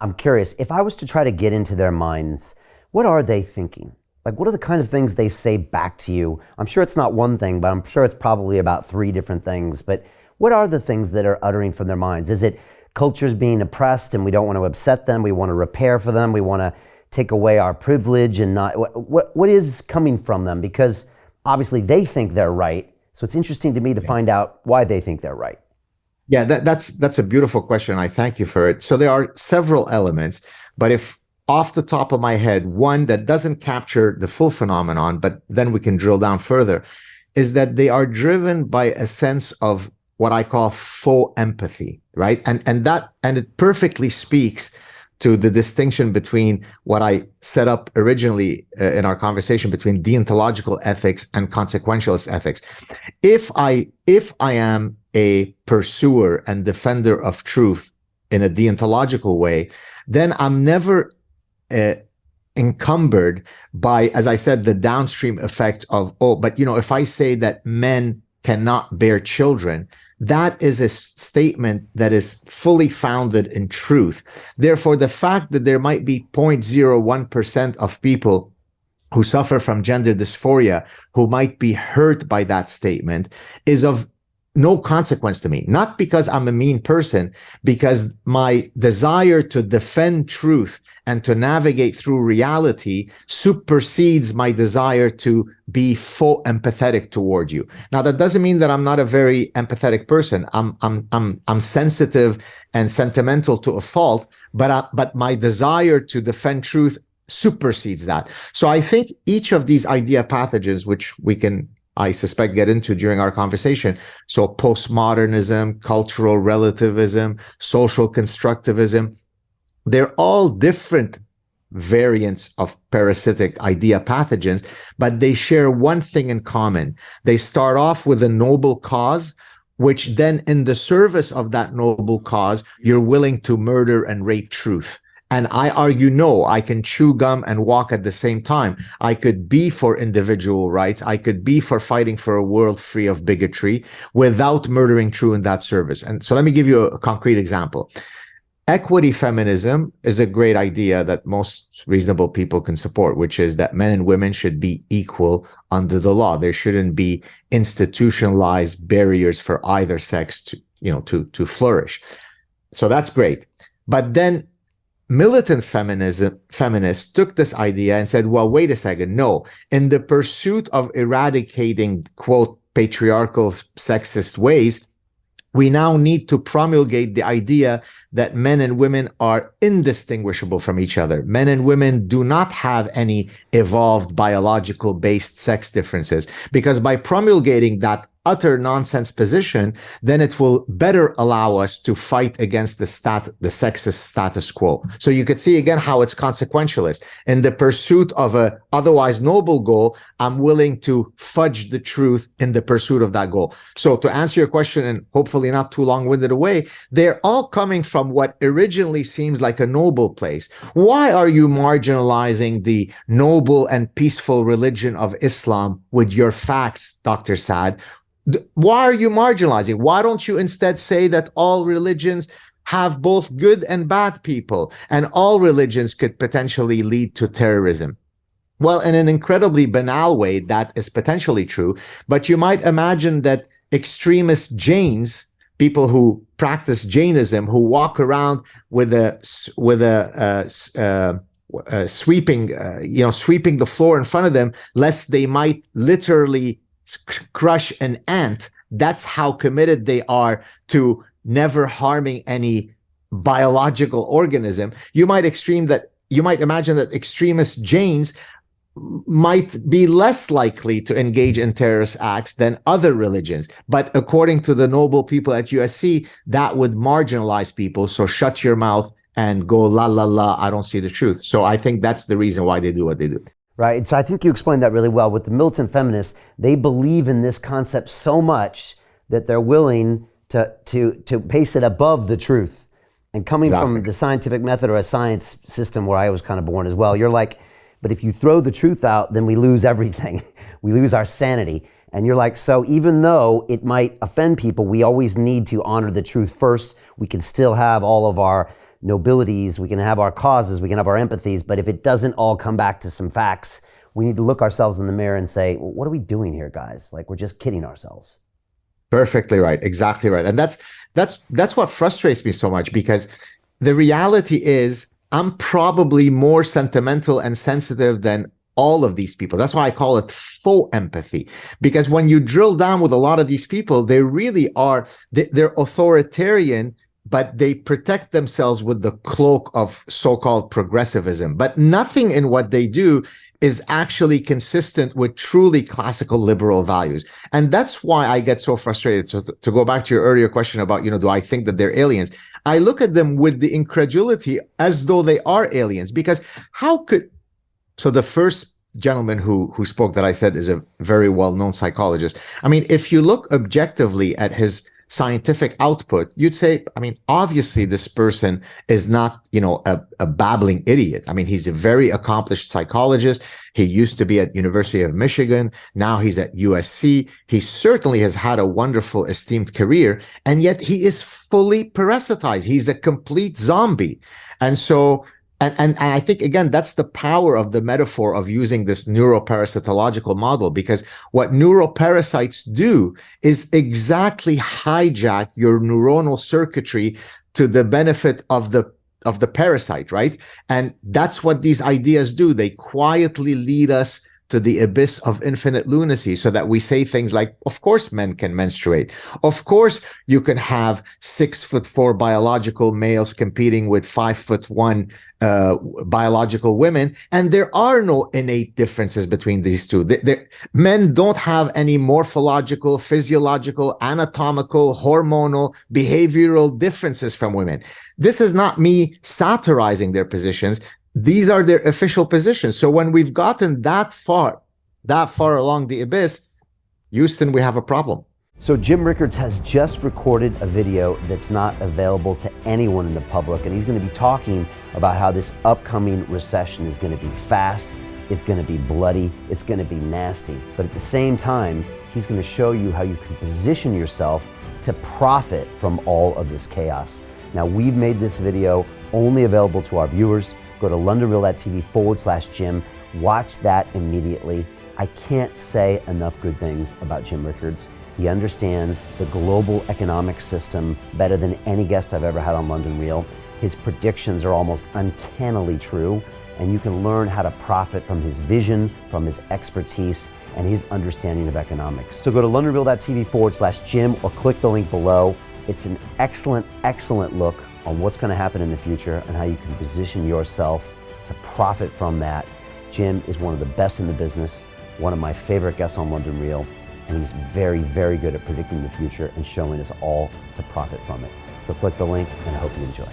I'm curious, if I was to try to get into their minds, what are they thinking? Like, what are the kind of things they say back to you? I'm sure it's not one thing, but I'm sure it's probably about three different things. But what are the things that are uttering from their minds? Is it culture's being oppressed and we don't want to upset them? We want to repair for them. We want to take away our privilege and not, what is coming from them? Because obviously they think they're right. So it's interesting to me to find out why they think they're right. Yeah, that's a beautiful question. I thank you for it. So there are several elements, but if off the top of my head, one that doesn't capture the full phenomenon, but then we can drill down further, is that they are driven by a sense of what I call faux empathy, right? And it perfectly speaks to the distinction between what I set up originally in our conversation between deontological ethics and consequentialist ethics. If I am a pursuer and defender of truth in a deontological way, then I'm never encumbered by, as I said, the downstream effects of, oh, but if I say that men cannot bear children, that is a statement that is fully founded in truth. Therefore, the fact that there might be 0.01% of people who suffer from gender dysphoria who might be hurt by that statement is of no consequence to me. Not because I'm a mean person, because my desire to defend truth and to navigate through reality supersedes my desire to be full empathetic toward you. Now, that doesn't mean that I'm not a very empathetic person. I'm sensitive and sentimental to a fault, but my desire to defend truth supersedes that. So I think each of these idea pathogens, which we can, I suspect, get into during our conversation. So postmodernism, cultural relativism, social constructivism, they're all different variants of parasitic idea pathogens, but they share one thing in common. They start off with a noble cause, which then in the service of that noble cause, you're willing to murder and rape truth. And I argue, no, I can chew gum and walk at the same time. I could be for individual rights. I could be for fighting for a world free of bigotry without murdering truth in that service. And so let me give you a concrete example. Equity feminism is a great idea that most reasonable people can support, which is that men and women should be equal under the law. There shouldn't be institutionalized barriers for either sex to flourish. So that's great. But then militant feminists took this idea and said, well, wait a second. No, in the pursuit of eradicating, quote, patriarchal sexist ways, we now need to promulgate the idea that men and women are indistinguishable from each other. Men and women do not have any evolved biological based sex differences, because by promulgating that utter nonsense position, then it will better allow us to fight against the sexist status quo. So you could see again how it's consequentialist. In the pursuit of a otherwise noble goal, I'm willing to fudge the truth in the pursuit of that goal. So to answer your question, and hopefully not too long-winded away, they're all coming from what originally seems like a noble place. Why are you marginalizing the noble and peaceful religion of Islam with your facts, Dr. Saad? Why are you marginalizing? Why don't you instead say that all religions have both good and bad people, and all religions could potentially lead to terrorism? Well, in an incredibly banal way, that is potentially true. But you might imagine that extremist Jains, people who practice Jainism, who walk around with sweeping the floor in front of them, lest they might literally crush an ant. That's how committed they are to never harming any biological organism. You might imagine that extremist Jains might be less likely to engage in terrorist acts than other religions. But according to the noble people at USC, that would marginalize people. So shut your mouth and go, la, la, la, I don't see the truth. So I think that's the reason why they do what they do. Right. So I think you explained that really well. With the militant feminists, they believe in this concept so much that they're willing to pace it above the truth. And coming from the scientific method or a science system where I was kind of born as well, you're like, but if you throw the truth out, then we lose everything. We lose our sanity. And you're like, so even though it might offend people, we always need to honor the truth first. We can still have all of our nobilities, we can have our causes, we can have our empathies, but if it doesn't all come back to some facts, we need to look ourselves in the mirror and say, well, what are we doing here, guys? Like, we're just kidding ourselves. Perfectly right. Exactly right. And that's what frustrates me so much, because the reality is I'm probably more sentimental and sensitive than all of these people. That's why I call it faux empathy, because when you drill down with a lot of these people, they really are, they're authoritarian, but they protect themselves with the cloak of so-called progressivism. But nothing in what they do is actually consistent with truly classical liberal values. And that's why I get so frustrated. So to go back to your earlier question about, do I think that they're aliens? I look at them with the incredulity as though they are aliens, because so the first gentleman who spoke that I said is a very well-known psychologist. I mean, if you look objectively at his scientific output, you'd say, I mean, obviously this person is not, a babbling idiot. I mean, he's a very accomplished psychologist. He used to be at University of Michigan. Now he's at USC. He certainly has had a wonderful, esteemed career, and yet he is fully parasitized. He's a complete zombie. And so, and I think, again, that's the power of the metaphor of using this neuroparasitological model, because what neuroparasites do is exactly hijack your neuronal circuitry to the benefit of the parasite, right? And that's what these ideas do. They quietly lead us to the abyss of infinite lunacy, so that we say things like, of course men can menstruate. Of course you can have 6'4" biological males competing with 5'1" biological women. And there are no innate differences between these two. Men don't have any morphological, physiological, anatomical, hormonal, behavioral differences from women. This is not me satirizing their positions. These are their official positions. So when we've gotten that far along the abyss, Houston, we have a problem. So Jim Rickards has just recorded a video that's not available to anyone in the public, and he's going to be talking about how this upcoming recession is going to be fast, it's going to be bloody, it's going to be nasty. But at the same time, he's going to show you how you can position yourself to profit from all of this chaos. Now, we've made this video only available to our viewers. Go to londonreal.tv/Jim. Watch that immediately. I can't say enough good things about Jim Rickards. He understands the global economic system better than any guest I've ever had on London Real. His predictions are almost uncannily true, and you can learn how to profit from his vision, from his expertise, and his understanding of economics. So go to londonreal.tv/Jim or click the link below. It's an excellent, excellent look on what's going to happen in the future and how you can position yourself to profit from that. Jim is one of the best in the business, one of my favorite guests on London Real, and he's very, very good at predicting the future and showing us all to profit from it. So click the link, and I hope you enjoy.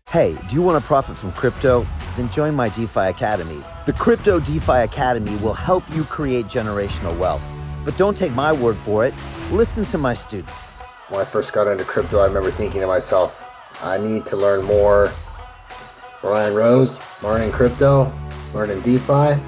Hey, do you want to profit from crypto? Then join my DeFi Academy. The Crypto DeFi Academy will help you create generational wealth. But don't take my word for it. Listen to my students. When I first got into crypto, I remember thinking to myself, I need to learn more. Brian Rose, learning crypto, learning DeFi,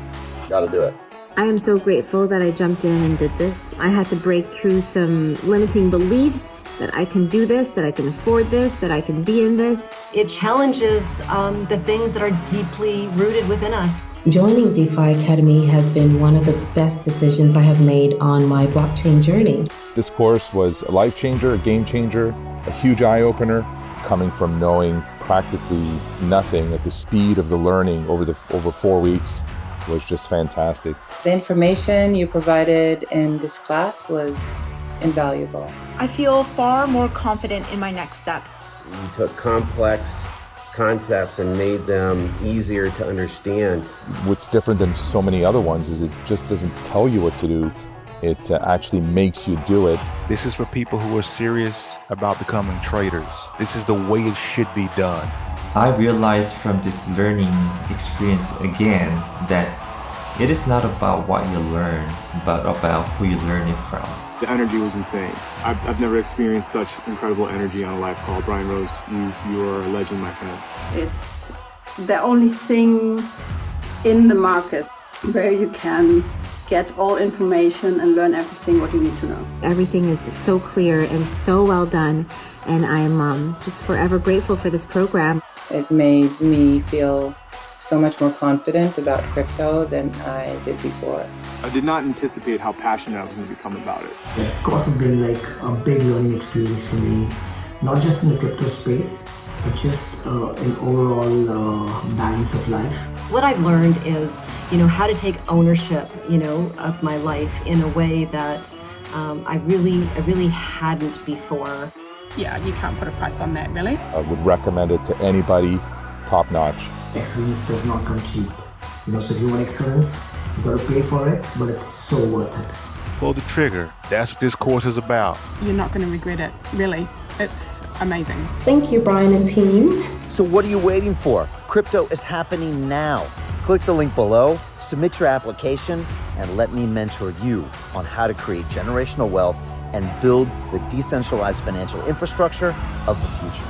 got to do it. I am so grateful that I jumped in and did this. I had to break through some limiting beliefs that I can do this, that I can afford this, that I can be in this. It challenges the things that are deeply rooted within us. Joining DeFi Academy has been one of the best decisions I have made on my blockchain journey. This course was a life changer, a game changer, a huge eye-opener, coming from knowing practically nothing at the speed of the learning over 4 weeks was just fantastic. The information you provided in this class was invaluable. I feel far more confident in my next steps. You took complex concepts and made them easier to understand. What's different than so many other ones is it just doesn't tell you what to do. It actually makes you do it. This is for people who are serious about becoming traders. This is the way it should be done. I realized from this learning experience again that it is not about what you learn, but about who you learn it from. The energy was insane. I've never experienced such incredible energy on a live call. Brian Rose, you are a legend, my friend. It's the only thing in the market where you can get all information and learn everything what you need to know. Everything is so clear and so well done, and I'm just forever grateful for this program. It made me feel so much more confident about crypto than I did before. I did not anticipate how passionate I was going to become about it. It's also been like a big learning experience for me, not just in the crypto space, but just in overall balance of life. What I've learned is, how to take ownership, of my life in a way that I really hadn't before. Yeah, you can't put a price on that, really. I would recommend it to anybody, top notch. Excellence does not come cheap. So if you want excellence, you got to pay for it, but it's so worth it. Pull the trigger. That's what this course is about. You're not going to regret it, really. It's amazing. Thank you, Brian and team. So what are you waiting for? Crypto is happening now. Click the link below, submit your application, and let me mentor you on how to create generational wealth and build the decentralized financial infrastructure of the future.